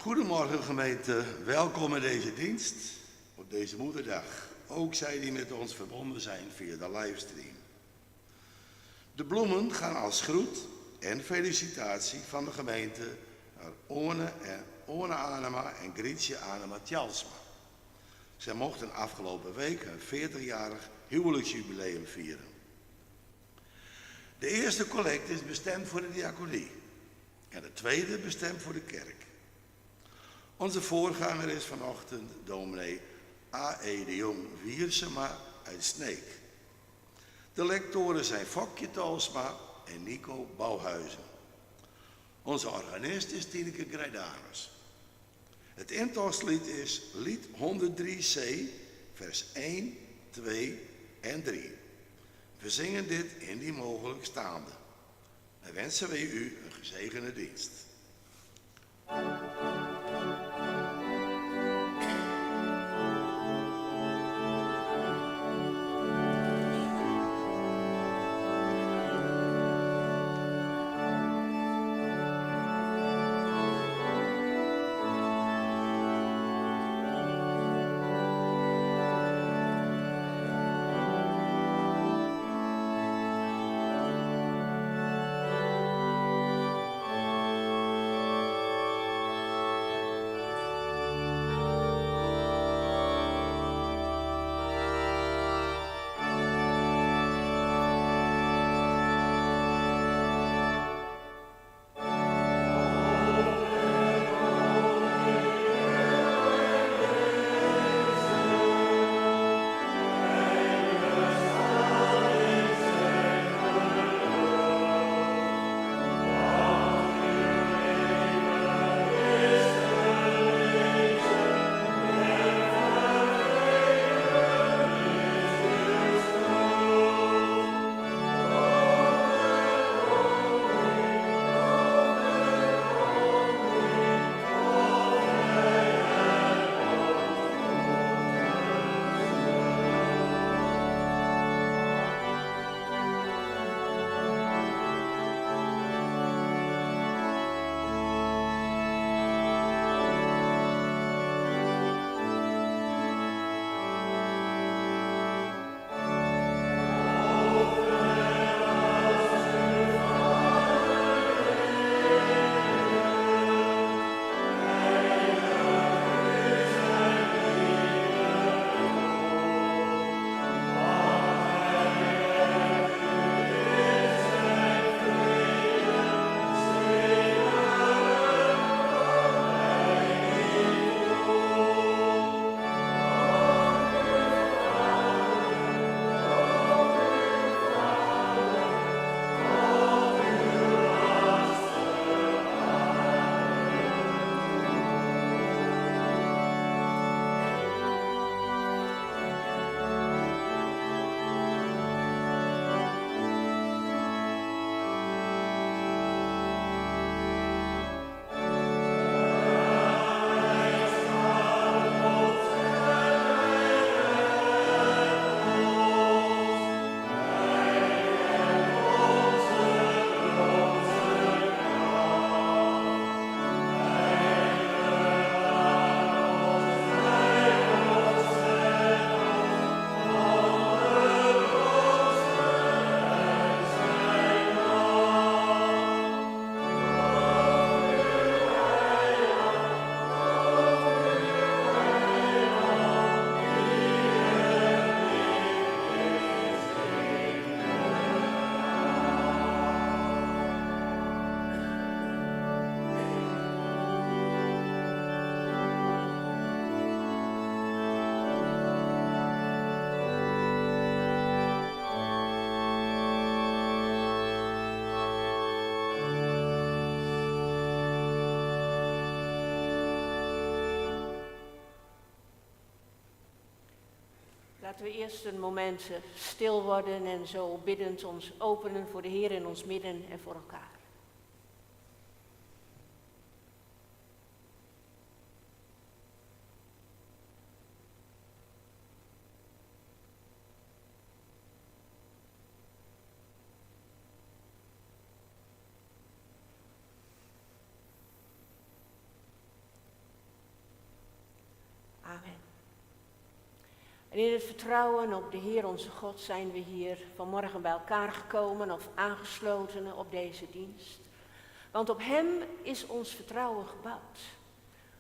Goedemorgen gemeente, welkom in deze dienst op deze moederdag. Ook zij die met ons verbonden zijn via de livestream. De bloemen gaan als groet en felicitatie van de gemeente naar Orne Anema en Grietje Anema Tjalsma. Zij mochten afgelopen week een 40-jarig huwelijksjubileum vieren. De eerste collecte is bestemd voor de diaconie en de tweede bestemd voor de kerk. Onze voorganger is vanochtend dominee A.E. de Jong Wiersema uit Sneek. De lectoren zijn Fokje Talsma en Nico Bouwhuizen. Onze organist is Tineke Grijdanus. Het intochtlied is lied 103c, vers 1, 2 en 3. We zingen dit indien mogelijk staande. Dan wensen wij u een gezegende dienst. Laten we eerst een moment stil worden en zo biddend ons openen voor de Heer in ons midden en voor elkaar. En in het vertrouwen op de Heer onze God zijn we hier vanmorgen bij elkaar gekomen of aangesloten op deze dienst. Want op Hem is ons vertrouwen gebouwd.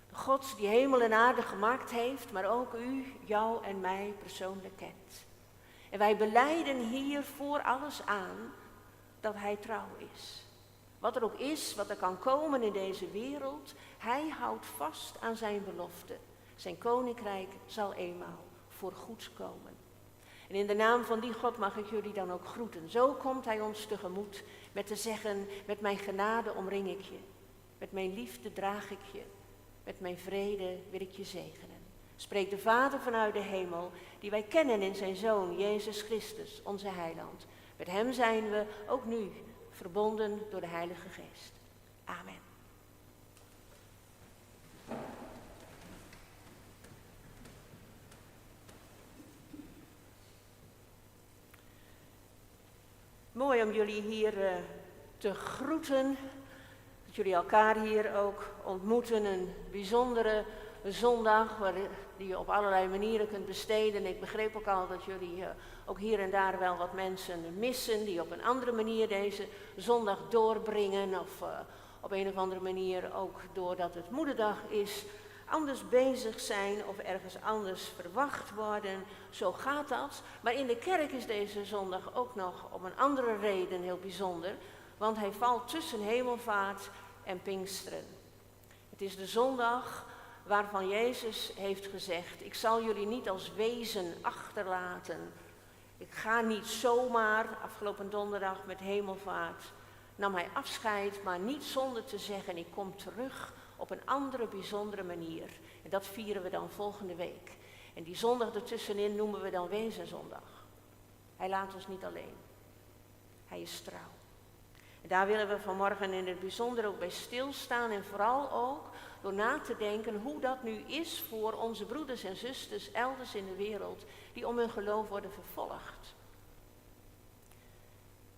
De God die hemel en aarde gemaakt heeft, maar ook u, jou en mij persoonlijk kent. En wij belijden hier voor alles aan dat Hij trouw is. Wat er ook is, wat er kan komen in deze wereld, Hij houdt vast aan zijn belofte. Zijn koninkrijk zal eenmaal voor goed komen. En in de naam van die God mag ik jullie dan ook groeten. Zo komt Hij ons tegemoet met te zeggen, met mijn genade omring ik je. Met mijn liefde draag ik je. Met mijn vrede wil ik je zegenen. Spreekt de Vader vanuit de hemel, die wij kennen in zijn Zoon, Jezus Christus, onze Heiland. Met Hem zijn we ook nu verbonden door de Heilige Geest. Amen. Mooi om jullie hier te groeten, dat jullie elkaar hier ook ontmoeten. Een bijzondere zondag die je op allerlei manieren kunt besteden. Ik begreep ook al dat jullie ook hier en daar wel wat mensen missen die op een andere manier deze zondag doorbrengen. Of op een of andere manier ook doordat het moederdag is, anders bezig zijn of ergens anders verwacht worden. Zo gaat dat. Maar in de kerk is deze zondag ook nog om een andere reden heel bijzonder. Want hij valt tussen Hemelvaart en Pinksteren. Het is de zondag waarvan Jezus heeft gezegd: ik zal jullie niet als wezen achterlaten. Ik ga niet zomaar, afgelopen donderdag met Hemelvaart nam hij afscheid, maar niet zonder te zeggen: ik kom terug op een andere bijzondere manier. En dat vieren we dan volgende week. En die zondag ertussenin noemen we dan Wezenzondag. Hij laat ons niet alleen. Hij is trouw. En daar willen we vanmorgen in het bijzonder ook bij stilstaan. En vooral ook door na te denken hoe dat nu is voor onze broeders en zusters elders in de wereld die om hun geloof worden vervolgd.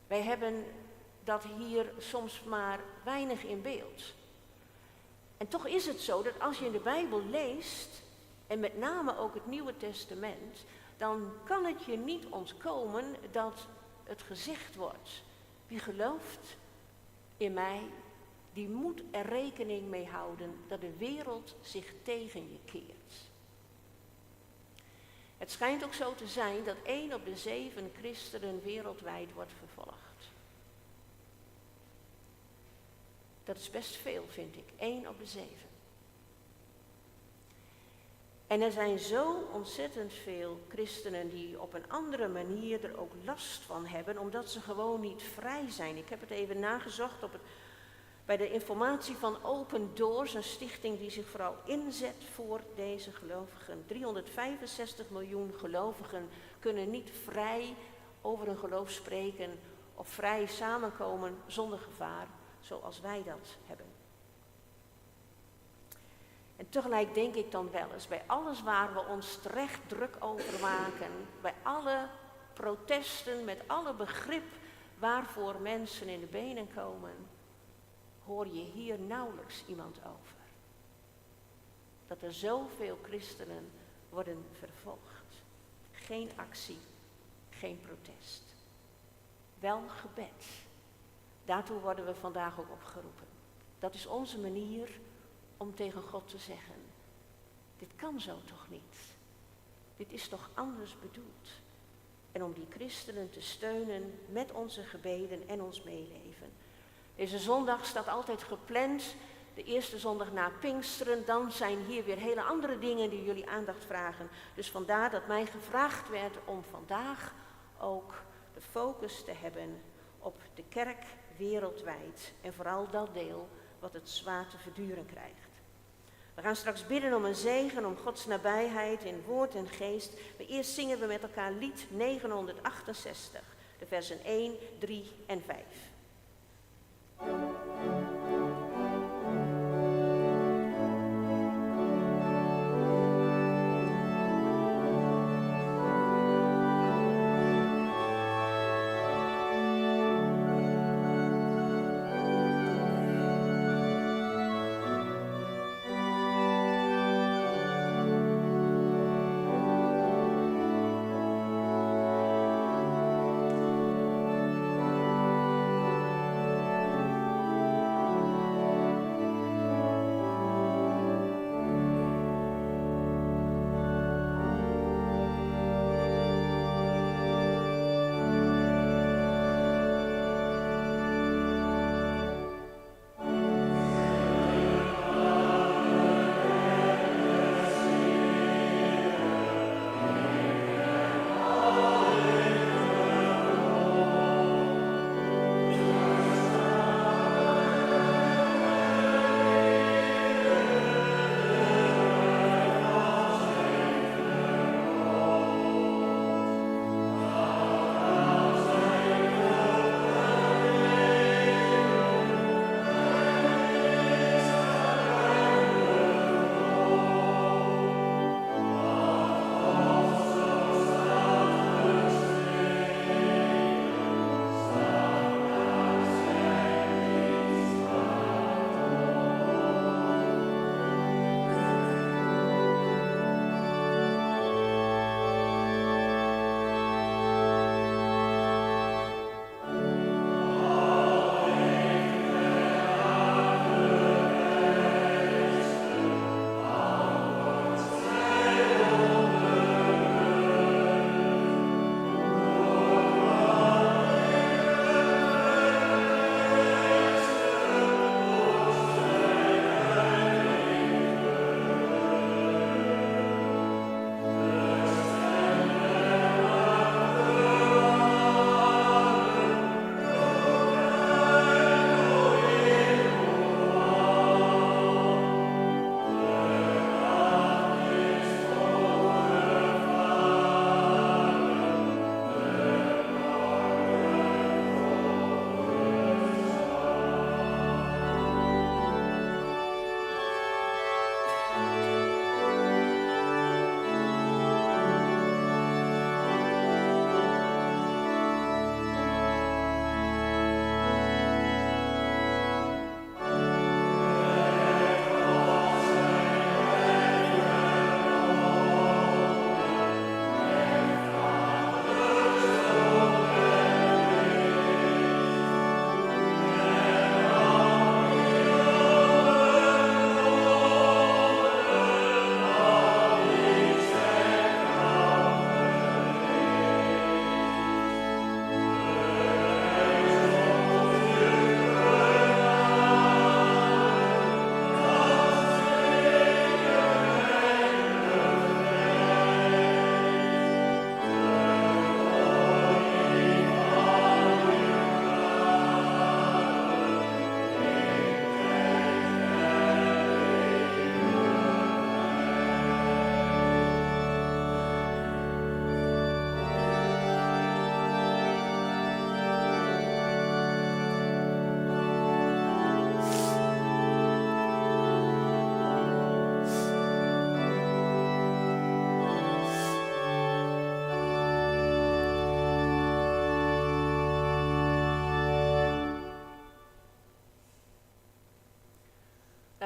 Wij hebben dat hier soms maar weinig in beeld. En toch is het zo dat als je in de Bijbel leest, en met name ook het Nieuwe Testament, dan kan het je niet ontkomen dat het gezegd wordt: wie gelooft in mij, die moet er rekening mee houden dat de wereld zich tegen je keert. Het schijnt ook zo te zijn dat 1 op de 7 christenen wereldwijd wordt vervolgd. Dat is best veel, vind ik. 1 op de 7. En er zijn zo ontzettend veel christenen die op een andere manier er ook last van hebben, omdat ze gewoon niet vrij zijn. Ik heb het even nagezocht bij de informatie van Open Doors, een stichting die zich vooral inzet voor deze gelovigen. 365 miljoen gelovigen kunnen niet vrij over hun geloof spreken of vrij samenkomen zonder gevaar, zoals wij dat hebben. En tegelijk denk ik dan wel eens, bij alles waar we ons terecht druk over maken, bij alle protesten, met alle begrip waarvoor mensen in de benen komen, hoor je hier nauwelijks iemand over. Dat er zoveel christenen worden vervolgd. Geen actie, geen protest. Wel gebed. Daartoe worden we vandaag ook opgeroepen. Dat is onze manier om tegen God te zeggen: dit kan zo toch niet. Dit is toch anders bedoeld. En om die christenen te steunen met onze gebeden en ons meeleven. Deze zondag staat altijd gepland, de eerste zondag na Pinksteren. Dan zijn hier weer hele andere dingen die jullie aandacht vragen. Dus vandaar dat mij gevraagd werd om vandaag ook de focus te hebben op de kerk wereldwijd. En vooral dat deel wat het zwaar te verduren krijgt. We gaan straks bidden om een zegen, om Gods nabijheid in woord en geest. Maar eerst zingen we met elkaar lied 968, de versen 1, 3 en 5.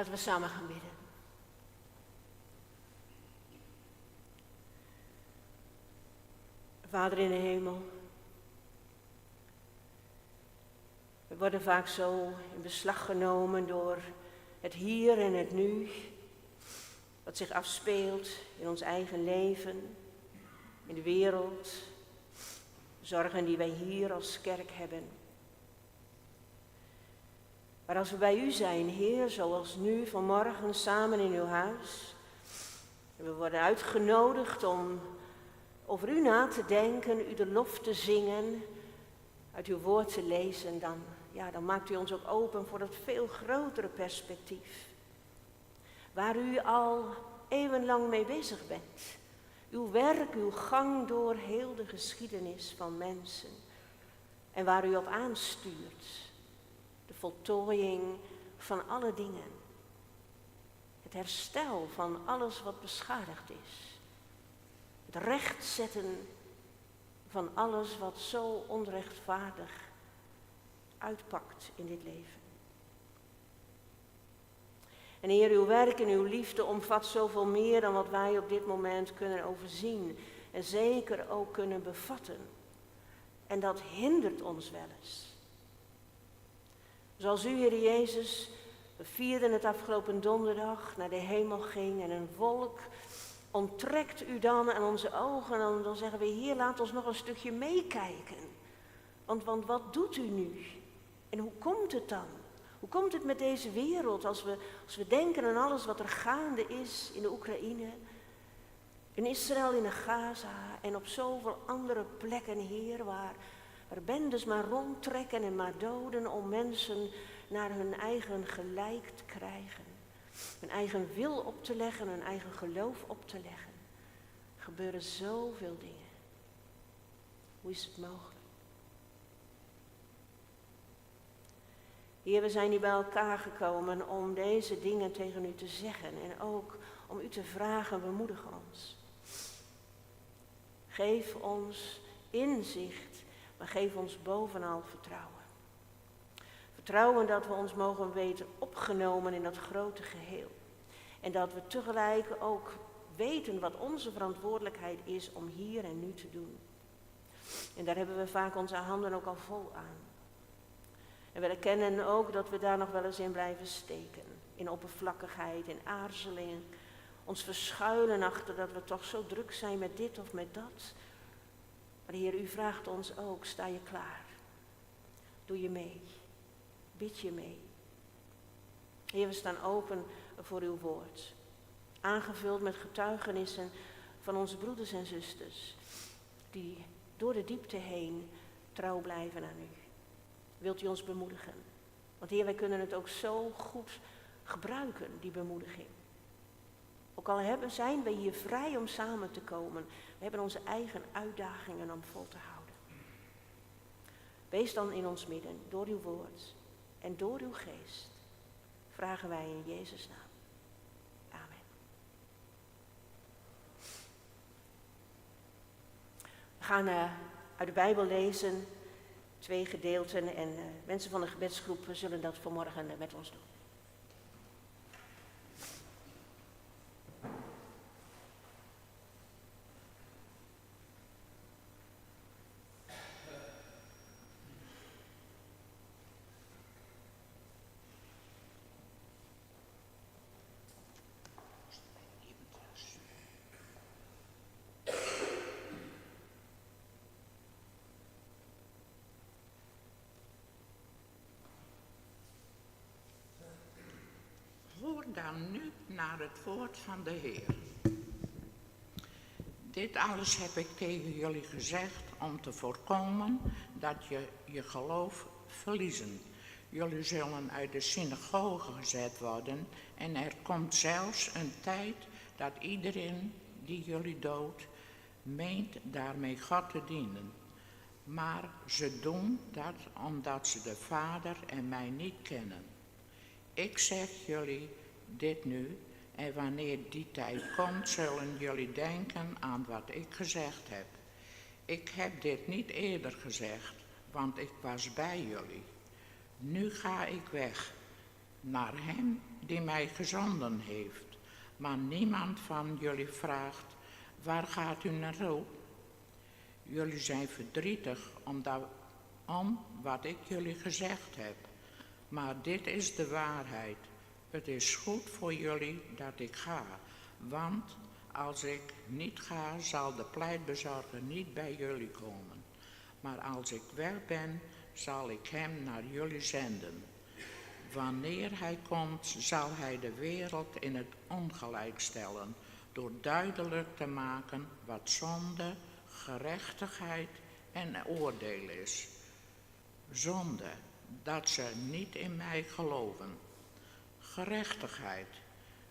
Laten we samen gaan bidden. Vader in de hemel, we worden vaak zo in beslag genomen door het hier en het nu, wat zich afspeelt in ons eigen leven, in de wereld, zorgen die wij hier als kerk hebben. Maar als we bij u zijn, Heer, zoals nu vanmorgen samen in uw huis, en we worden uitgenodigd om over u na te denken, u de lof te zingen, uit uw woord te lezen, dan maakt u ons ook open voor dat veel grotere perspectief. Waar u al eeuwenlang mee bezig bent. Uw werk, uw gang door heel de geschiedenis van mensen. En waar u op aanstuurt. De voltooiing van alle dingen. Het herstel van alles wat beschadigd is. Het rechtzetten van alles wat zo onrechtvaardig uitpakt in dit leven. En Heer, uw werk en uw liefde omvat zoveel meer dan wat wij op dit moment kunnen overzien. En zeker ook kunnen bevatten. En dat hindert ons wel eens. Zoals u, Heer Jezus, we vierden het afgelopen donderdag, naar de hemel ging en een wolk onttrekt u dan aan onze ogen en dan zeggen we, Heer, laat ons nog een stukje meekijken. Want wat doet u nu? En hoe komt het dan? Hoe komt het met deze wereld als we denken aan alles wat er gaande is in de Oekraïne, in Israël, in de Gaza en op zoveel andere plekken, Heer, waar bendes maar rondtrekken en maar doden om mensen naar hun eigen gelijk te krijgen. Hun eigen wil op te leggen, hun eigen geloof op te leggen. Er gebeuren zoveel dingen. Hoe is het mogelijk? Heer, we zijn hier bij elkaar gekomen om deze dingen tegen u te zeggen. En ook om u te vragen, bemoedig ons. Geef ons inzicht, maar geef ons bovenal vertrouwen. Vertrouwen dat we ons mogen weten opgenomen in dat grote geheel. En dat we tegelijk ook weten wat onze verantwoordelijkheid is om hier en nu te doen. En daar hebben we vaak onze handen ook al vol aan. En we erkennen ook dat we daar nog wel eens in blijven steken. In oppervlakkigheid, in aarzeling. Ons verschuilen achter dat we toch zo druk zijn met dit of met dat. Maar Heer, u vraagt ons ook, sta je klaar? Doe je mee? Bid je mee? Heer, we staan open voor uw woord. Aangevuld met getuigenissen van onze broeders en zusters. Die door de diepte heen trouw blijven aan u. Wilt u ons bemoedigen? Want Heer, wij kunnen het ook zo goed gebruiken, die bemoediging. Ook al zijn we hier vrij om samen te komen. We hebben onze eigen uitdagingen om vol te houden. Wees dan in ons midden, door uw woord en door uw geest. Vragen wij in Jezus' naam. Amen. We gaan uit de Bijbel lezen, 2 gedeelten. En mensen van de gebedsgroep zullen dat vanmorgen met ons doen. Hoor dan nu naar het woord van de Heer. Dit alles heb ik tegen jullie gezegd om te voorkomen dat je je geloof verliezen. Jullie zullen uit de synagoge gezet worden en er komt zelfs een tijd dat iedereen die jullie doodt, meent daarmee God te dienen. Maar ze doen dat omdat ze de Vader en mij niet kennen. Ik zeg jullie dit nu, en wanneer die tijd komt, zullen jullie denken aan wat ik gezegd heb. Ik heb dit niet eerder gezegd, want ik was bij jullie. Nu ga ik weg. naar hem die mij gezonden heeft. Maar niemand van jullie vraagt, waar gaat u naartoe? Jullie zijn verdrietig om wat ik jullie gezegd heb. Maar dit is de waarheid. Het is goed voor jullie dat ik ga, want als ik niet ga, zal de pleitbezorger niet bij jullie komen. Maar als ik weg ben, zal ik hem naar jullie zenden. Wanneer hij komt, zal hij de wereld in het ongelijk stellen, door duidelijk te maken wat zonde, gerechtigheid en oordeel is. Zonde, dat ze niet in mij geloven. Gerechtigheid,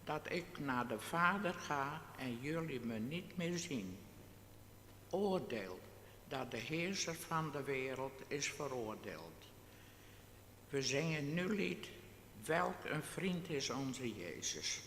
dat ik naar de Vader ga en jullie me niet meer zien. Oordeel, dat de heerser van de wereld is veroordeeld. We zingen nu lied, welk een vriend is onze Jezus.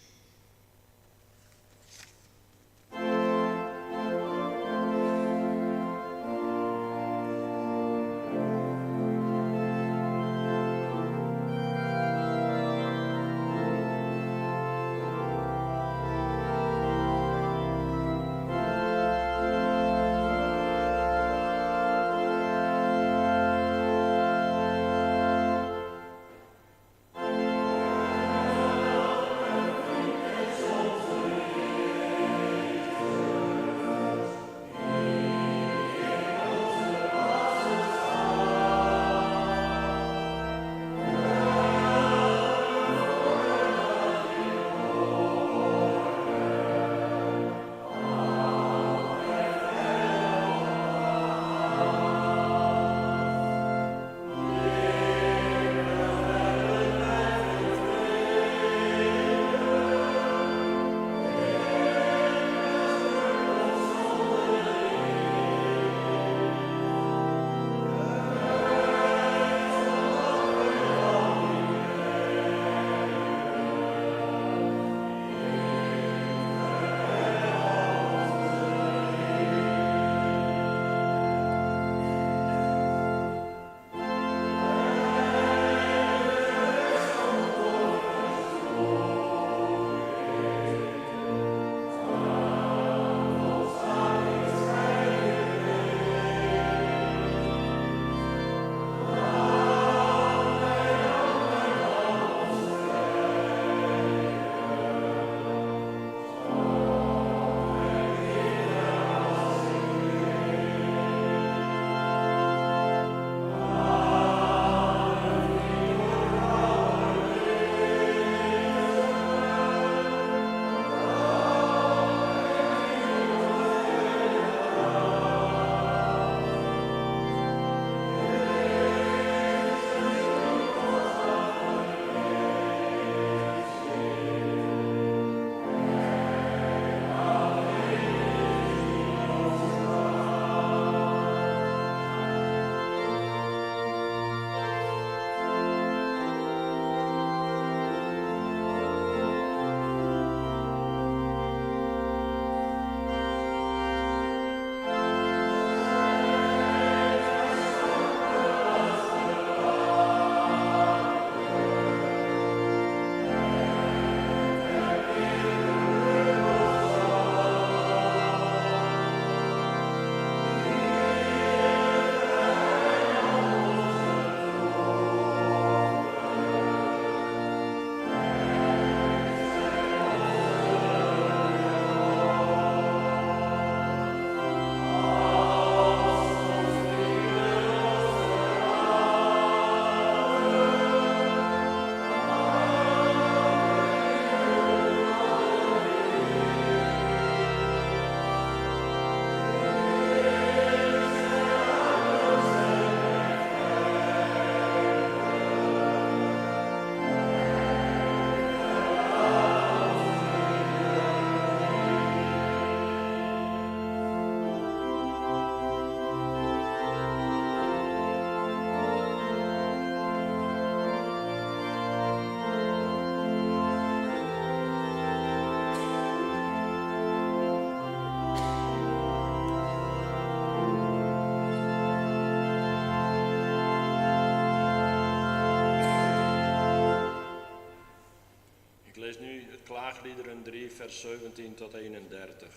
Klaagliederen 3, vers 17 tot 31.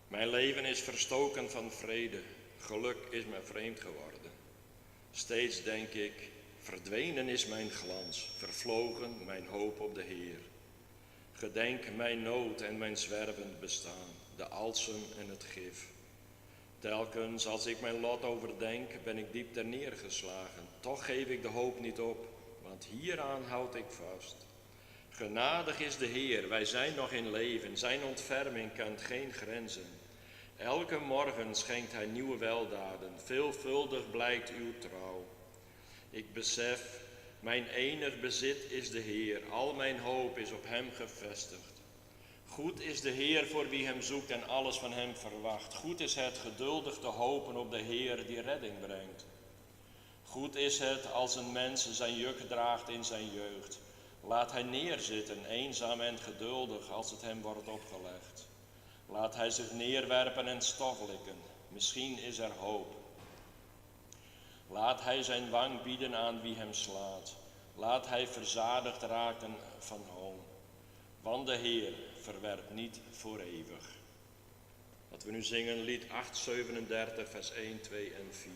Mijn leven is verstoken van vrede, geluk is mij vreemd geworden. Steeds denk ik, verdwenen is mijn glans, vervlogen mijn hoop op de Heer. Gedenk mijn nood en mijn zwervend bestaan, de alsem en het gif. Telkens als ik mijn lot overdenk, ben ik diep ter neergeslagen. Toch geef ik de hoop niet op, want hieraan houd ik vast. Genadig is de Heer, wij zijn nog in leven, zijn ontferming kent geen grenzen. Elke morgen schenkt hij nieuwe weldaden, veelvuldig blijkt uw trouw. Ik besef, mijn enig bezit is de Heer, al mijn hoop is op hem gevestigd. Goed is de Heer voor wie hem zoekt en alles van hem verwacht. Goed is het geduldig te hopen op de Heer die redding brengt. Goed is het als een mens zijn juk draagt in zijn jeugd. Laat hij neerzitten, eenzaam en geduldig als het hem wordt opgelegd. Laat hij zich neerwerpen en stof likken, misschien is er hoop. Laat hij zijn wang bieden aan wie hem slaat. Laat hij verzadigd raken van hoon. Want de Heer verwerpt niet voor eeuwig. Dat we nu zingen lied 837 vers 1, 2 en 4.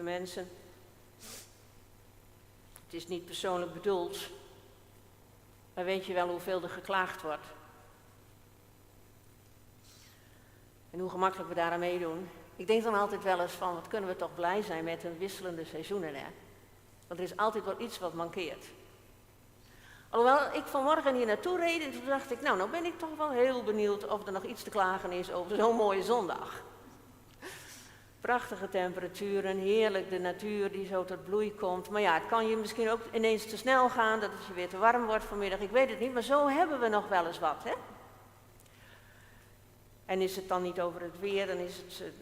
lieve mensen. Het is niet persoonlijk bedoeld, maar weet je wel hoeveel er geklaagd wordt? En hoe gemakkelijk we daaraan meedoen. Ik denk dan altijd wel eens van, wat kunnen we toch blij zijn met een wisselende seizoenen, hè? Want er is altijd wel iets wat mankeert. Alhoewel ik vanmorgen hier naartoe reed en toen dacht ik, nou ben ik toch wel heel benieuwd of er nog iets te klagen is over zo'n mooie zondag. Prachtige temperaturen, heerlijk de natuur die zo tot bloei komt. Maar ja, het kan je misschien ook ineens te snel gaan, dat het je weer te warm wordt vanmiddag. Ik weet het niet, maar zo hebben we nog wel eens wat, hè? En is het dan niet over het weer, dan is het,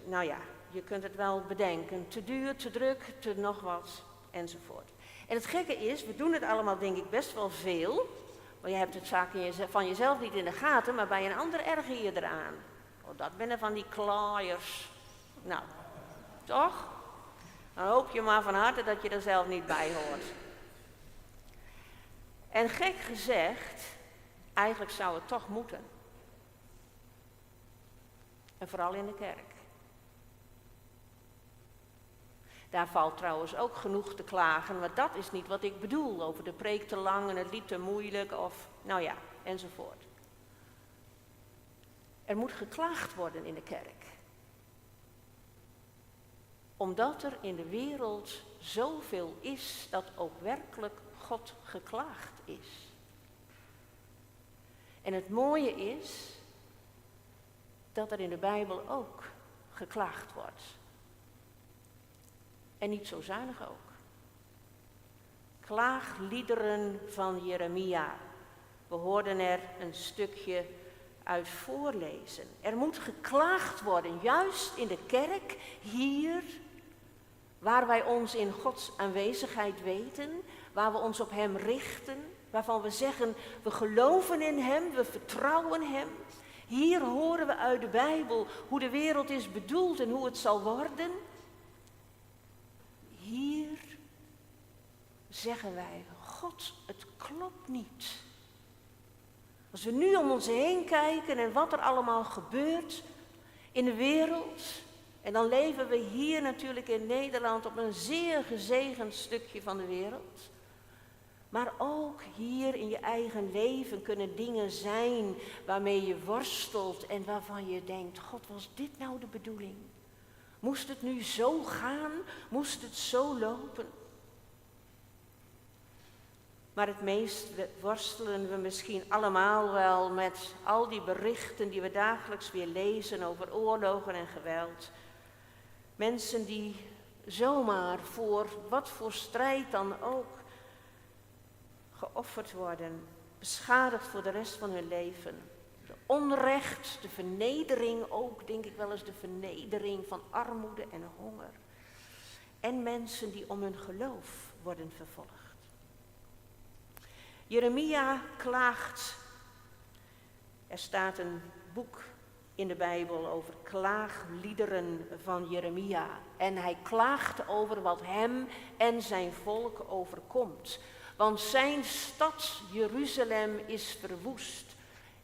je kunt het wel bedenken. Te duur, te druk, te nog wat, enzovoort. En het gekke is, we doen het allemaal denk ik best wel veel. Maar je hebt het vaak van jezelf niet in de gaten, maar bij een ander erger je eraan. Oh, dat binnen van die klaaiers. Nou, toch? Dan hoop je maar van harte dat je er zelf niet bij hoort. En gek gezegd, eigenlijk zou het toch moeten. En vooral in de kerk. Daar valt trouwens ook genoeg te klagen, maar dat is niet wat ik bedoel. Over de preek te lang en het lied te moeilijk of, enzovoort. Er moet geklaagd worden in de kerk. Omdat er in de wereld zoveel is dat ook werkelijk God geklaagd is. En het mooie is dat er in de Bijbel ook geklaagd wordt. En niet zo zuinig ook. Klaagliederen van Jeremia. We hoorden er een stukje uit voorlezen. Er moet geklaagd worden, juist in de kerk, hier, waar wij ons in Gods aanwezigheid weten, waar we ons op Hem richten, waarvan we zeggen, we geloven in Hem, we vertrouwen Hem. Hier horen we uit de Bijbel hoe de wereld is bedoeld en hoe het zal worden. Hier zeggen wij, God, het klopt niet. Als we nu om ons heen kijken en wat er allemaal gebeurt in de wereld, en dan leven we hier natuurlijk in Nederland op een zeer gezegend stukje van de wereld. Maar ook hier in je eigen leven kunnen dingen zijn waarmee je worstelt en waarvan je denkt, God, was dit nou de bedoeling? Moest het nu zo gaan? Moest het zo lopen? Maar het meest worstelen we misschien allemaal wel met al die berichten die we dagelijks weer lezen over oorlogen en geweld. Mensen die zomaar voor wat voor strijd dan ook geofferd worden, beschadigd voor de rest van hun leven. De onrecht, de vernedering ook, denk ik wel eens de vernedering van armoede en honger. En mensen die om hun geloof worden vervolgd. Jeremia klaagt. Er staat een boek in de Bijbel over klaagliederen van Jeremia. En hij klaagt over wat hem en zijn volk overkomt. Want zijn stad Jeruzalem is verwoest.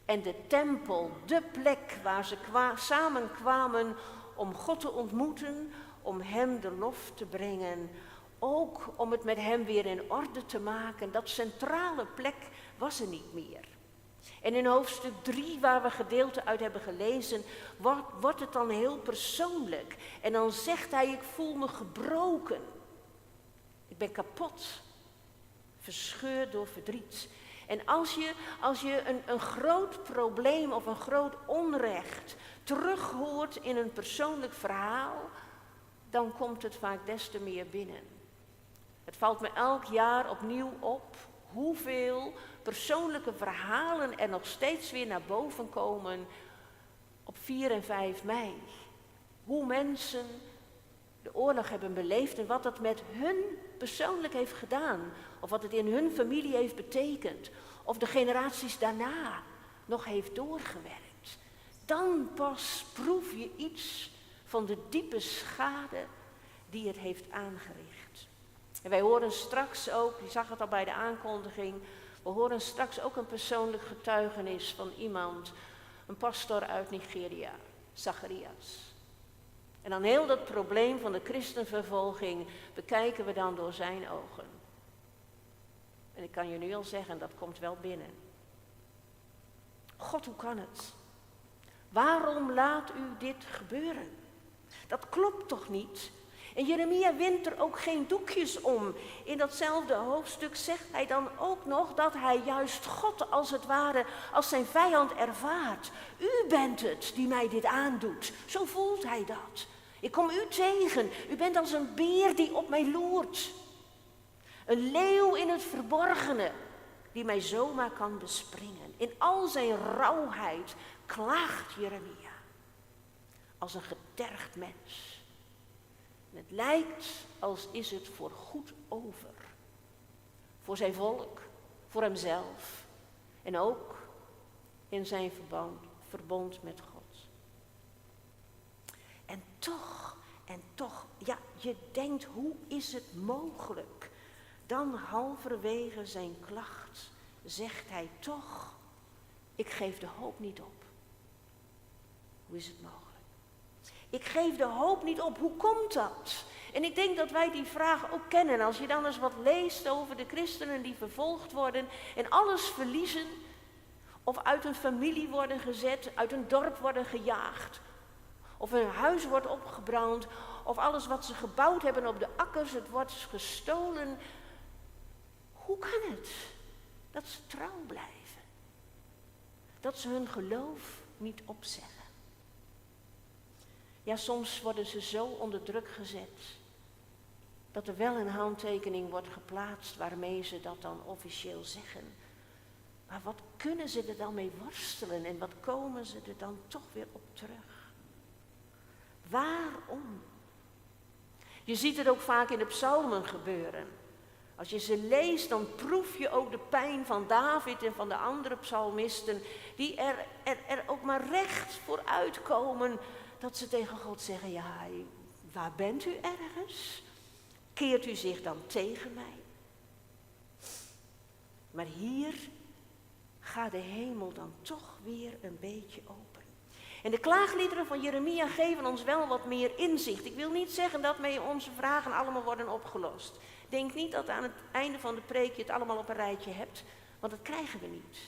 En de tempel, de plek waar ze samen kwamen om God te ontmoeten, om hem de lof te brengen. Ook om het met hem weer in orde te maken. Dat centrale plek was er niet meer. En in hoofdstuk 3, waar we gedeelte uit hebben gelezen, wordt het dan heel persoonlijk. En dan zegt hij, ik voel me gebroken. Ik ben kapot. Verscheurd door verdriet. En als je een groot probleem of een groot onrecht terughoort in een persoonlijk verhaal, dan komt het vaak des te meer binnen. Het valt me elk jaar opnieuw op hoeveel persoonlijke verhalen er nog steeds weer naar boven komen op 4 en 5 mei. Hoe mensen de oorlog hebben beleefd en wat dat met hun persoonlijk heeft gedaan. Of wat het in hun familie heeft betekend. Of de generaties daarna nog heeft doorgewerkt. Dan pas proef je iets van de diepe schade die het heeft aangericht. En wij horen straks ook, je zag het al bij de aankondiging, we horen straks ook een persoonlijk getuigenis van iemand, een pastor uit Nigeria, Zacharias. En dan heel dat probleem van de christenvervolging bekijken we dan door zijn ogen. En ik kan je nu al zeggen, dat komt wel binnen. God, hoe kan het? Waarom laat u dit gebeuren? Dat klopt toch niet? En Jeremia wint er ook geen doekjes om. In datzelfde hoofdstuk zegt hij dan ook nog dat hij juist God als het ware als zijn vijand ervaart. U bent het die mij dit aandoet. Zo voelt hij dat. Ik kom u tegen. U bent als een beer die op mij loert. Een leeuw in het verborgene die mij zomaar kan bespringen. In al zijn rauwheid klaagt Jeremia als een getergd mens. En het lijkt als is het voor goed over. Voor zijn volk, voor hemzelf en ook in zijn verbond met God. En toch, ja, je denkt, hoe is het mogelijk? Dan halverwege zijn klacht zegt hij toch, ik geef de hoop niet op. Hoe is het mogelijk? Ik geef de hoop niet op, hoe komt dat? En ik denk dat wij die vraag ook kennen. Als je dan eens wat leest over de christenen die vervolgd worden en alles verliezen, of uit een familie worden gezet, uit een dorp worden gejaagd, of hun huis wordt opgebrand, of alles wat ze gebouwd hebben op de akkers, het wordt gestolen. Hoe kan het dat ze trouw blijven? Dat ze hun geloof niet opzeggen? Ja, soms worden ze zo onder druk gezet dat er wel een handtekening wordt geplaatst waarmee ze dat dan officieel zeggen. Maar wat kunnen ze er dan mee worstelen en wat komen ze er dan toch weer op terug? Waarom? Je ziet het ook vaak in de psalmen gebeuren. Als je ze leest, dan proef je ook de pijn van David en van de andere psalmisten, die er ook maar recht voor uitkomen dat ze tegen God zeggen, ja, waar bent u ergens? Keert u zich dan tegen mij? Maar hier gaat de hemel dan toch weer een beetje open. En de klaagliederen van Jeremia geven ons wel wat meer inzicht. Ik wil niet zeggen dat mee onze vragen allemaal worden opgelost. Denk niet dat aan het einde van de preek je het allemaal op een rijtje hebt, want dat krijgen we niet.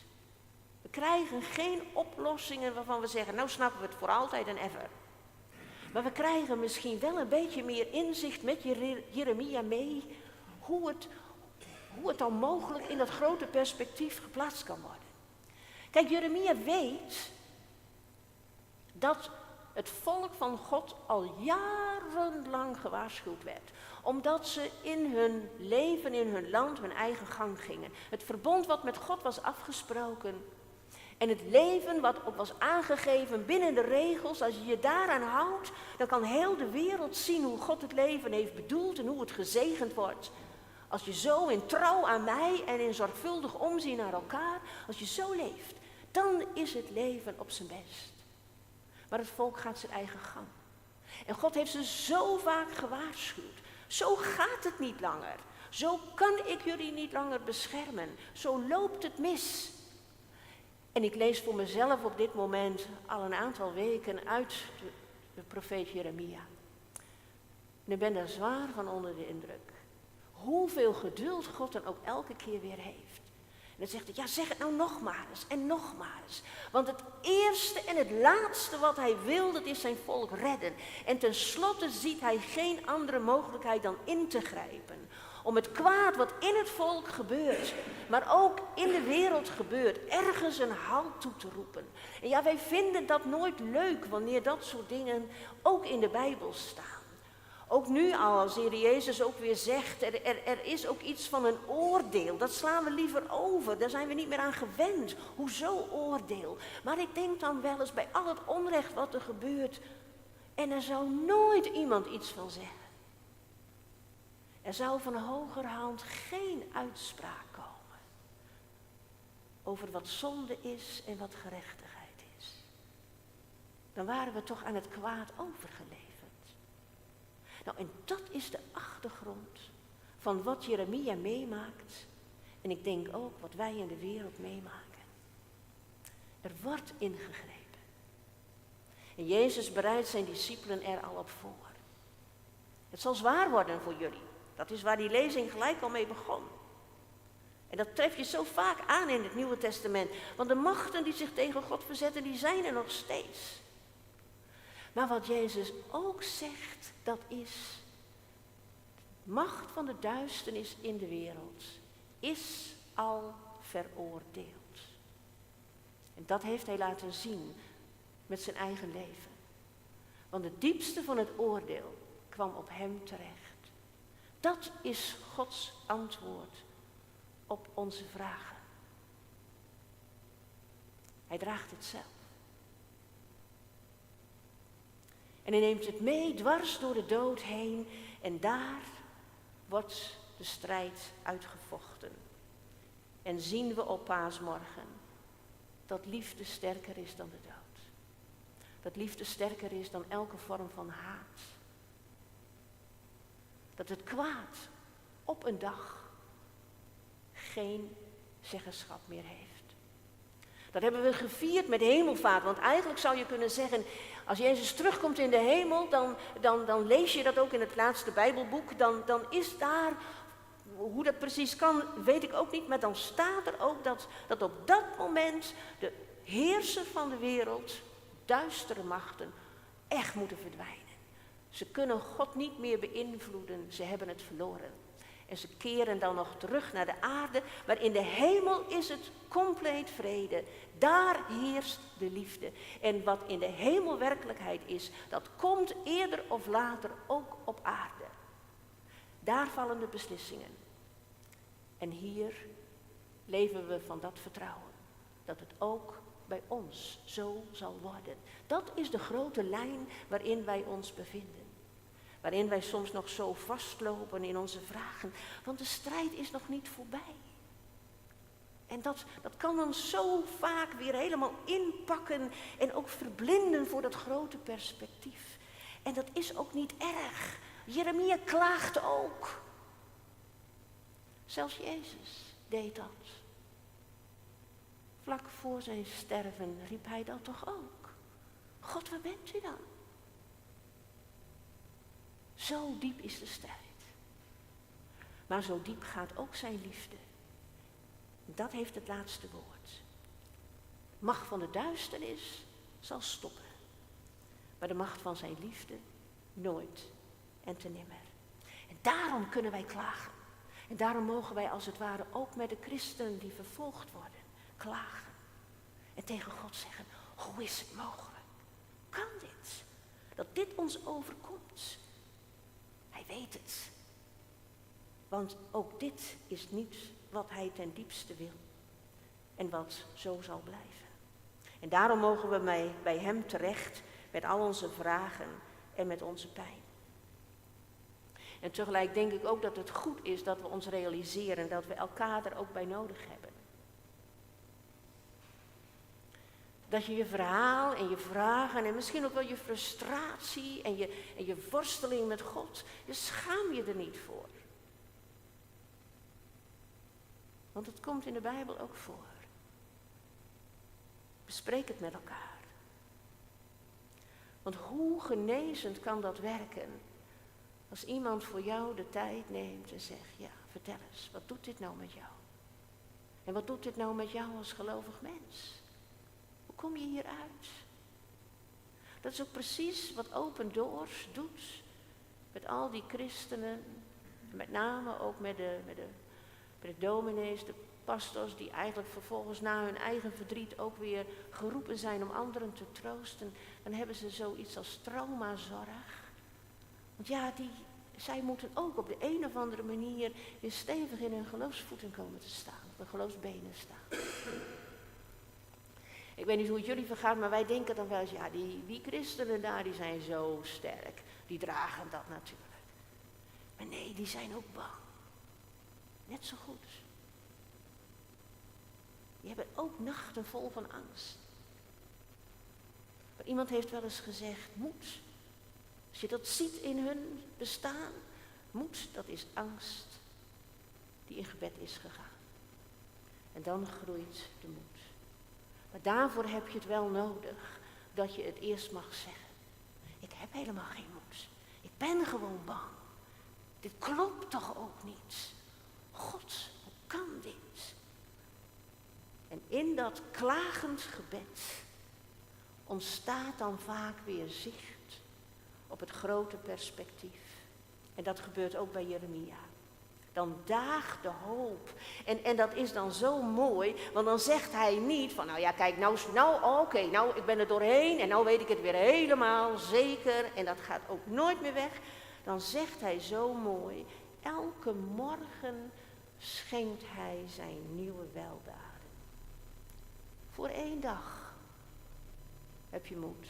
We krijgen geen oplossingen waarvan we zeggen, nou snappen we het voor altijd en ever. Maar we krijgen misschien wel een beetje meer inzicht met Jeremia mee, hoe het dan mogelijk in dat grote perspectief geplaatst kan worden. Kijk, Jeremia weet dat het volk van God al jarenlang gewaarschuwd werd. Omdat ze in hun leven, in hun land, hun eigen gang gingen. Het verbond wat met God was afgesproken. En het leven wat ook was aangegeven binnen de regels. Als je je daaraan houdt, dan kan heel de wereld zien hoe God het leven heeft bedoeld en hoe het gezegend wordt. Als je zo in trouw aan mij en in zorgvuldig omzien naar elkaar, als je zo leeft, dan is het leven op zijn best. Maar het volk gaat zijn eigen gang. En God heeft ze zo vaak gewaarschuwd. Zo gaat het niet langer. Zo kan ik jullie niet langer beschermen. Zo loopt het mis. En ik lees voor mezelf op dit moment al een aantal weken uit de profeet Jeremia. En ik ben daar zwaar van onder de indruk. Hoeveel geduld God dan ook elke keer weer heeft. En dan zegt hij, ja, zeg het nou nog maar eens en nog maar eens. Want het eerste en het laatste wat hij wil, dat is zijn volk redden. En tenslotte ziet hij geen andere mogelijkheid dan in te grijpen. Om het kwaad wat in het volk gebeurt, maar ook in de wereld gebeurt, ergens een halt toe te roepen. En ja, wij vinden dat nooit leuk wanneer dat soort dingen ook in de Bijbel staan. Ook nu al, als de Heer Jezus ook weer zegt, er is ook iets van een oordeel. Dat slaan we liever over, daar zijn we niet meer aan gewend. Hoezo oordeel? Maar ik denk dan wel eens bij al het onrecht wat er gebeurt, en er zou nooit iemand iets van zeggen. Er zou van hogerhand geen uitspraak komen over wat zonde is en wat gerechtigheid is. Dan waren we toch aan het kwaad overgeleverd. Nou, en dat is de achtergrond van wat Jeremia meemaakt. En ik denk ook wat wij in de wereld meemaken. Er wordt ingegrepen. En Jezus bereidt zijn discipelen er al op voor. Het zal zwaar worden voor jullie. Dat is waar die lezing gelijk al mee begon. En dat tref je zo vaak aan in het Nieuwe Testament. Want de machten die zich tegen God verzetten, die zijn er nog steeds. Maar wat Jezus ook zegt, dat is: de macht van de duisternis in de wereld is al veroordeeld. En dat heeft hij laten zien met zijn eigen leven. Want het diepste van het oordeel kwam op hem terecht. Dat is Gods antwoord op onze vragen. Hij draagt het zelf. En hij neemt het mee dwars door de dood heen en daar wordt de strijd uitgevochten. En zien we op Paasmorgen dat liefde sterker is dan de dood. Dat liefde sterker is dan elke vorm van haat. Dat het kwaad op een dag geen zeggenschap meer heeft. Dat hebben we gevierd met hemelvaart. Want eigenlijk zou je kunnen zeggen, als Jezus terugkomt in de hemel, dan lees je dat ook in het laatste Bijbelboek. Dan is daar, hoe dat precies kan, weet ik ook niet. Maar dan staat er ook dat op dat moment de heerser van de wereld, duistere machten, echt moeten verdwijnen. Ze kunnen God niet meer beïnvloeden, ze hebben het verloren. En ze keren dan nog terug naar de aarde, maar in de hemel is het compleet vrede. Daar heerst de liefde. En wat in de hemel werkelijkheid is, dat komt eerder of later ook op aarde. Daar vallen de beslissingen. En hier leven we van dat vertrouwen, dat het ook bij ons zo zal worden. Dat is de grote lijn waarin wij ons bevinden. Waarin wij soms nog zo vastlopen in onze vragen. Want de strijd is nog niet voorbij. En dat kan ons zo vaak weer helemaal inpakken en ook verblinden voor dat grote perspectief. En dat is ook niet erg. Jeremia klaagt ook. Zelfs Jezus deed dat. Vlak voor zijn sterven riep hij dat toch ook. God, waar bent u dan? Zo diep is de strijd. Maar zo diep gaat ook zijn liefde. Dat heeft het laatste woord. De macht van de duisternis zal stoppen. Maar de macht van zijn liefde nooit en te nimmer. En daarom kunnen wij klagen. En daarom mogen wij als het ware ook met de christenen die vervolgd worden, klagen. En tegen God zeggen, hoe is het mogelijk? Kan dit? Dat dit ons overkomt? Hij weet het. Want ook dit is niet wat hij ten diepste wil. En wat zo zal blijven. En daarom mogen we bij hem terecht met al onze vragen en met onze pijn. En tegelijk denk ik ook dat het goed is dat we ons realiseren dat we elkaar er ook bij nodig hebben. Dat je je verhaal en je vragen en misschien ook wel je frustratie en je worsteling met God, je schaam je er niet voor. Want het komt in de Bijbel ook voor. Bespreek het met elkaar. Want hoe genezend kan dat werken als iemand voor jou de tijd neemt en zegt, ja, vertel eens, wat doet dit nou met jou? En wat doet dit nou met jou als gelovig mens? Hoe kom je hieruit? Dat is ook precies wat Open Doors doet met al die christenen, met name ook met de dominees, de pastors die eigenlijk vervolgens na hun eigen verdriet ook weer geroepen zijn om anderen te troosten. Dan hebben ze zoiets als traumazorg. Want ja, zij moeten ook op de een of andere manier weer stevig in hun geloofsvoeten komen te staan, op hun geloofsbenen staan. Ik weet niet hoe het jullie vergaat, maar wij denken dan wel eens, ja, die christenen daar, die zijn zo sterk. Die dragen dat natuurlijk. Maar nee, die zijn ook bang. Net zo goed. Die hebben ook nachten vol van angst. Maar iemand heeft wel eens gezegd, moed. Als je dat ziet in hun bestaan, moed, dat is angst die in gebed is gegaan. En dan groeit de moed. Maar daarvoor heb je het wel nodig dat je het eerst mag zeggen. Ik heb helemaal geen moed. Ik ben gewoon bang. Dit klopt toch ook niet? God, hoe kan dit? En in dat klagend gebed ontstaat dan vaak weer zicht op het grote perspectief. En dat gebeurt ook bij Jeremia. Dan daagt de hoop. En dat is dan zo mooi, want dan zegt hij niet van, nou ja, kijk, oké, ik ben er doorheen en nou weet ik het weer helemaal zeker en dat gaat ook nooit meer weg. Dan zegt hij zo mooi, elke morgen schenkt hij zijn nieuwe weldaden. Voor 1 dag heb je moed.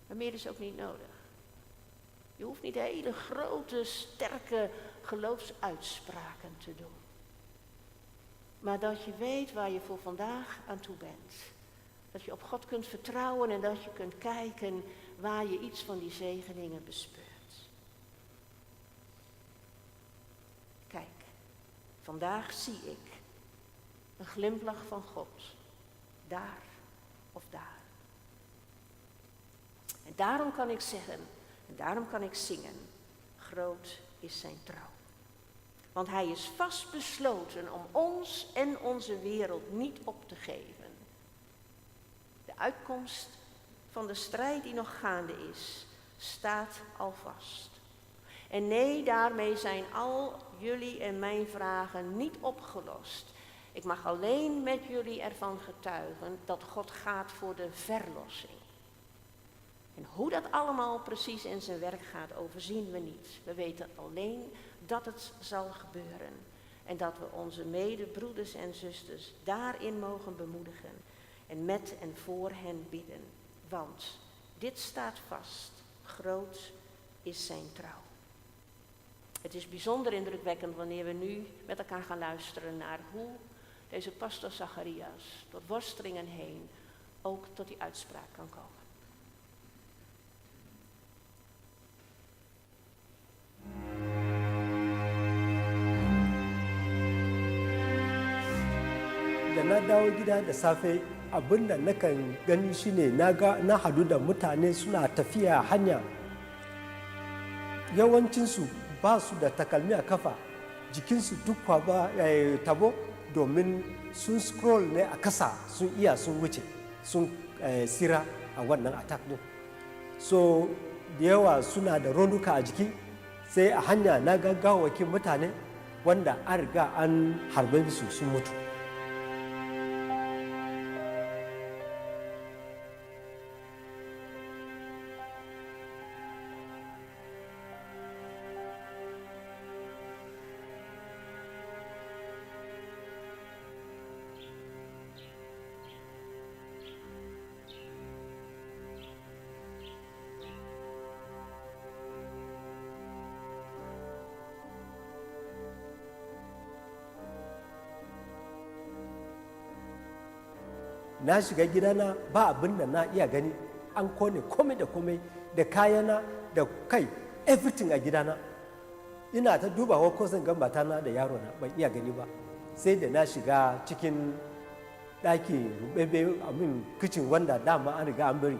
Maar meer is ook niet nodig. Je hoeft niet hele grote, sterke geloofsuitspraken te doen. Maar dat je weet waar je voor vandaag aan toe bent. Dat je op God kunt vertrouwen en dat je kunt kijken waar je iets van die zegeningen bespeurt. Kijk, vandaag zie ik een glimlach van God. Daar of daar. En daarom kan ik zeggen, en daarom kan ik zingen, groot is zijn trouw. Want hij is vastbesloten om ons en onze wereld niet op te geven. De uitkomst van de strijd die nog gaande is, staat al vast. En nee, daarmee zijn al jullie en mijn vragen niet opgelost. Ik mag alleen met jullie ervan getuigen dat God gaat voor de verlossing. En hoe dat allemaal precies in zijn werk gaat, overzien we niet. We weten alleen dat het zal gebeuren. En dat we onze medebroeders en zusters daarin mogen bemoedigen. En met en voor hen bidden. Want dit staat vast. Groot is zijn trouw. Het is bijzonder indrukwekkend wanneer we nu met elkaar gaan luisteren naar hoe deze pastor Zacharias door worstelingen heen ook tot die uitspraak kan komen. Da na dawo gida da safe abin da nakan gani shine na hadu da mutane suna tafiya hanya, yawancinsu ba su da takalmi a kafa, jikinsu duk kwaba tabo, domin sun scroll ne a kasa, sun wuce sun sira a wannan attack din. So da yawa suna da raunuka a jiki, sai a hanya na gaggawakin mutane wanda an riga an harbe su sun mutu. Na shiga gidana ba abin da na iya gani, an kone komai da komai da kayana da kai, everything a gidana. Ina ta dubawa ko zan gan matana da yarona, ban iya gani ba. Sai da na shiga cikin ɗaki rubebe amin kicin wanda dama an riga an bari,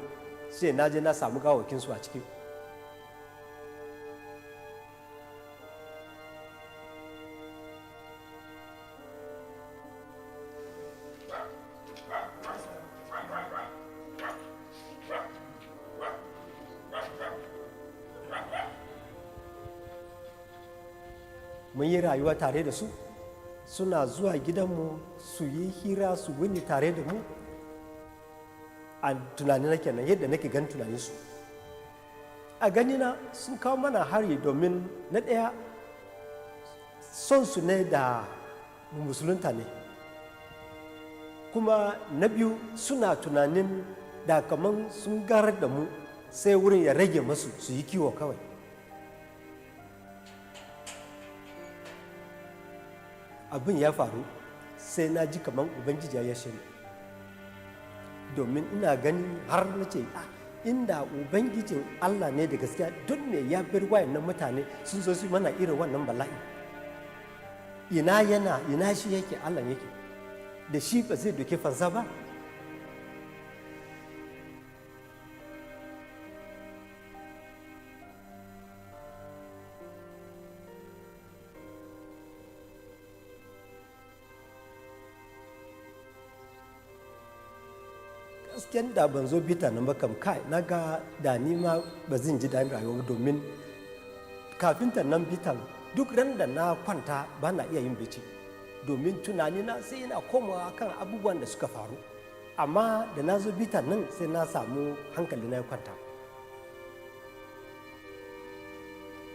sai na je na samu gawakinsu a ciki. Mun yi rayuwa tare da su, suna zuwa gidanmu su yi hira su wuni tare da mu. A tunani na kenan yadda nake gan tunaninsu. A ganina sun kawo mana hari domin na ɗaya son su ne da musulunta ne, kuma na biyu suna tunanin da kaman sun garar da mu sai wurin ya rage masu su yi kiwo kawai. Abin ya faru sai na ji kaman ubangiji ya shirya, domin ina ganin har na ce inda ubangijin Allah ne da gaskiya don ne ya bar wayannan mutane sun zo su mana irin wannan bala'i. Ina shi yake, Allah yake da shi ba zai doke fansa ba. gaskiyan da ban zo bita nan ba kam kai na ga da ni ma ba zan ji daɗin rayuwa domin kafin ta nan bitan duk ran da na kwanta ba na iya yin bacci domin tunani na sai yana komawa kan abubuwan da suka faru amma da na zo bitan nan sai na samu hankali na ya kwanta.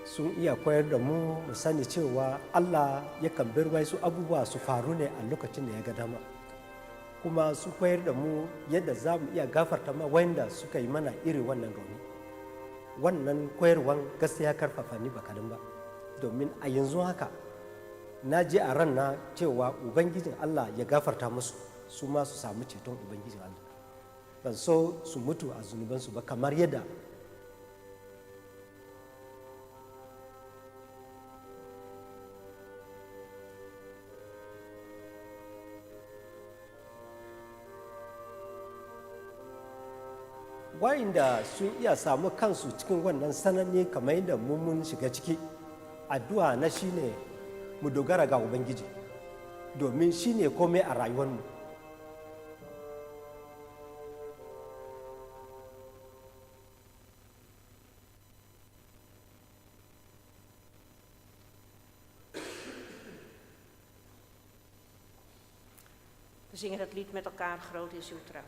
Sun iya koyar da mu sani cewa Allah yakan bar wasu abubuwa su faru ne a lokacin da ya ga dama, kuma su koyar da mu yadda za mu iya gafarta ma wanda suka yi mana iri wannan rauni. Wannan koyarwan gaskiya karfafa ni ba kadan ba, domin a yanzu haka na ji a ran na cewa ubangijin Allah ya gafarta musu su ma su samu ceton ubangijin Allah. Ban so su mutu a zunubansu ba kamar yadda wa'inda sun iya samu kansu cikin wannan sananne kamar yadda mun shiga ciki. Addu'a na shine mu dogara ga ubangiji domin shine komai a rayuwarmu. We zingen het lied met elkaar, Groot is uw trouw.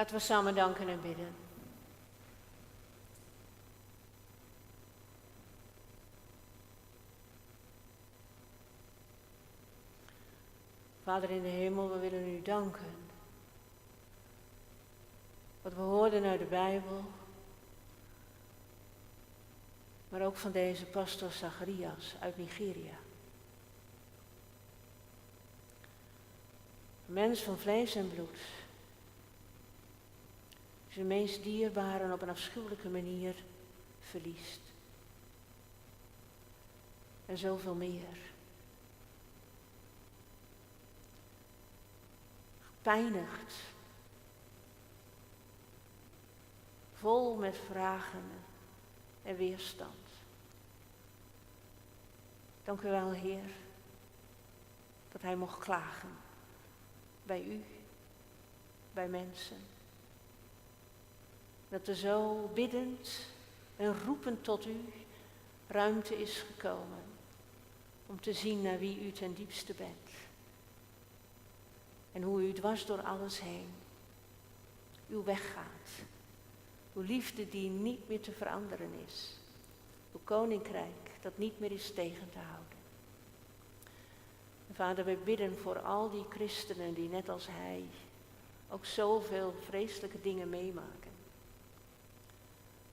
Laten we samen danken en bidden. Vader in de hemel, we willen u danken. Wat we hoorden uit de Bijbel, maar ook van deze pastor Zacharias uit Nigeria. Een mens van vlees en bloed. Die zijn meest dierbaren op een afschuwelijke manier verliest. En zoveel meer. Gepijnigd. Vol met vragen en weerstand. Dank u wel, Heer, dat hij mocht klagen. Bij u, bij mensen. Dat er zo biddend en roepend tot u ruimte is gekomen. Om te zien naar wie u ten diepste bent. En hoe u dwars door alles heen uw weg gaat. Uw liefde die niet meer te veranderen is. Uw koninkrijk dat niet meer is tegen te houden. En Vader, wij bidden voor al die christenen die net als hij ook zoveel vreselijke dingen meemaken.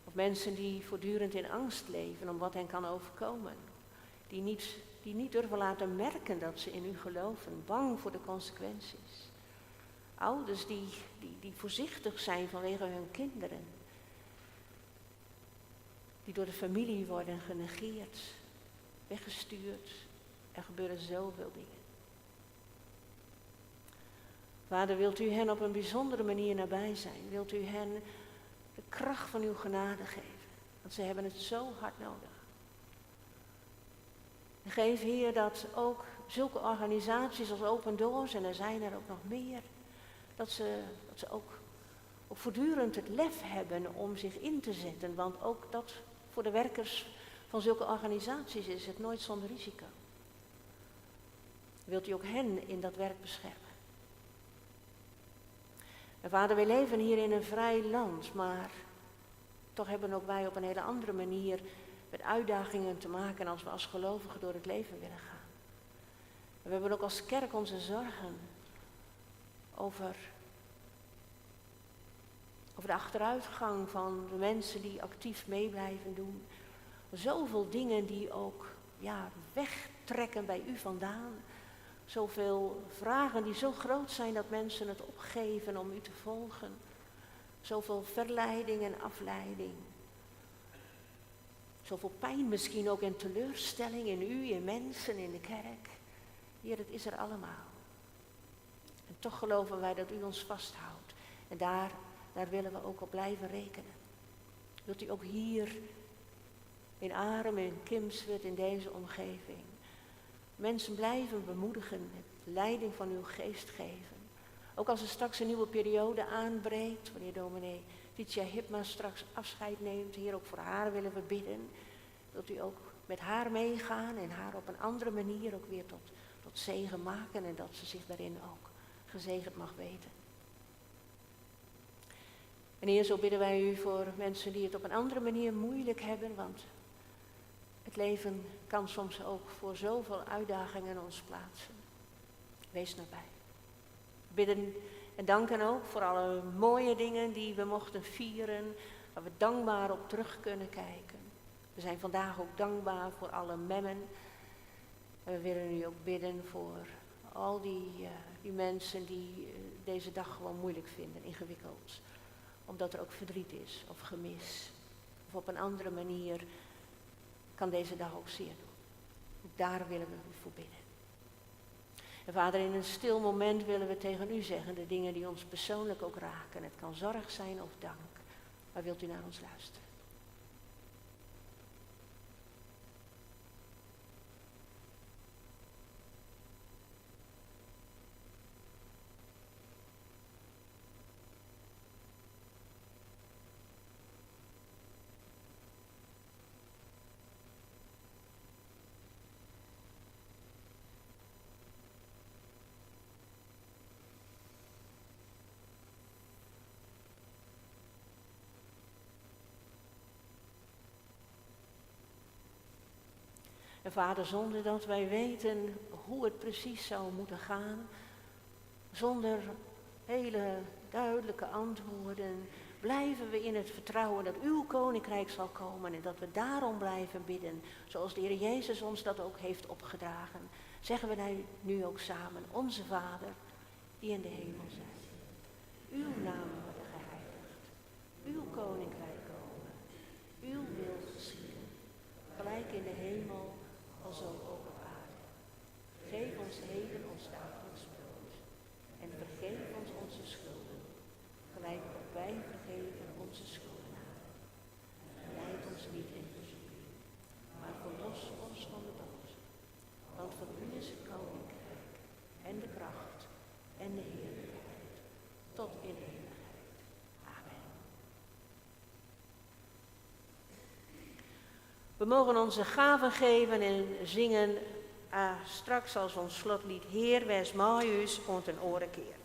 Of mensen die voortdurend in angst leven om wat hen kan overkomen. Die niet durven laten merken dat ze in u geloven, bang voor de consequenties. Ouders die voorzichtig zijn vanwege hun kinderen. Die door de familie worden genegeerd, weggestuurd. Er gebeuren zoveel dingen. Vader, wilt u hen op een bijzondere manier nabij zijn? Wilt u hen de kracht van uw genade geven? Want ze hebben het zo hard nodig. En geef, Heer, dat ook zulke organisaties als Open Doors, en er zijn er ook nog meer, dat ze ook voortdurend het lef hebben om zich in te zetten. Want ook dat voor de werkers van zulke organisaties is het nooit zonder risico. Wilt u ook hen in dat werk beschermen? En Vader, wij leven hier in een vrij land, maar toch hebben ook wij op een hele andere manier met uitdagingen te maken als we als gelovigen door het leven willen gaan. En we hebben ook als kerk onze zorgen over de achteruitgang van de mensen die actief mee blijven doen. Zoveel dingen die ook wegtrekken bij u vandaan. Zoveel vragen die zo groot zijn dat mensen het opgeven om u te volgen. Zoveel verleiding en afleiding. Zoveel pijn misschien ook en teleurstelling in u, in mensen, in de kerk. Heer, het is er allemaal. En toch geloven wij dat u ons vasthoudt. En daar willen we ook op blijven rekenen. Wilt u ook hier in Arem, in Kimswerd, in deze omgeving mensen blijven bemoedigen, met leiding van uw geest geven. Ook als er straks een nieuwe periode aanbreekt, wanneer dominee Titia Hipma straks afscheid neemt, hier ook voor haar willen we bidden. Wilt u ook met haar meegaan en haar op een andere manier ook weer tot zegen maken en dat ze zich daarin ook gezegend mag weten. En Heer, zo bidden wij u voor mensen die het op een andere manier moeilijk hebben, want het leven kan soms ook voor zoveel uitdagingen ons plaatsen. Wees nabij. Bidden en danken ook voor alle mooie dingen die we mochten vieren, waar we dankbaar op terug kunnen kijken. We zijn vandaag ook dankbaar voor alle memmen. En we willen u ook bidden voor al die mensen die deze dag gewoon moeilijk vinden, ingewikkeld. Omdat er ook verdriet is of gemis. Of op een andere manier kan deze dag ook zeer doen. Ook daar willen we u voor bidden. En Vader, in een stil moment willen we tegen u zeggen de dingen die ons persoonlijk ook raken. Het kan zorg zijn of dank. Maar wilt u naar ons luisteren? Vader, zonder dat wij weten hoe het precies zou moeten gaan, zonder hele duidelijke antwoorden, blijven we in het vertrouwen dat uw koninkrijk zal komen en dat we daarom blijven bidden, zoals de Heer Jezus ons dat ook heeft opgedragen. Zeggen we nu ook samen, onze Vader, die in de hemel zijt. Uw naam wordt geheiligd, uw koninkrijk komen, uw wil geschieden, gelijk in de hemel, als ook op aarde. Geef ons heden ons dagelijks brood en vergeef ons onze schulden, gelijk ook wij vergeven onze schuldenaren. Leid ons niet in verzoeking, maar verlos ons van de boze. Want van u is het koninkrijk en de kracht en de heerlijkheid tot in eeuwigheid. Amen. We mogen onze gaven geven en zingen straks als ons slotlied Heer, wees Marius ont een oren keer.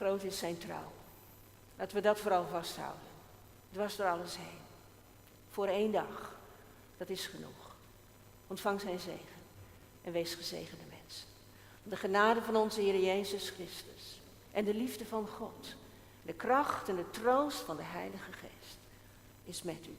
Groot is zijn trouw. Laten we dat vooral vasthouden. Dwars door alles heen. Voor 1 dag. Dat is genoeg. Ontvang zijn zegen. En wees gezegende mensen. De genade van onze Heer Jezus Christus. En de liefde van God. De kracht en de troost van de Heilige Geest. Is met u.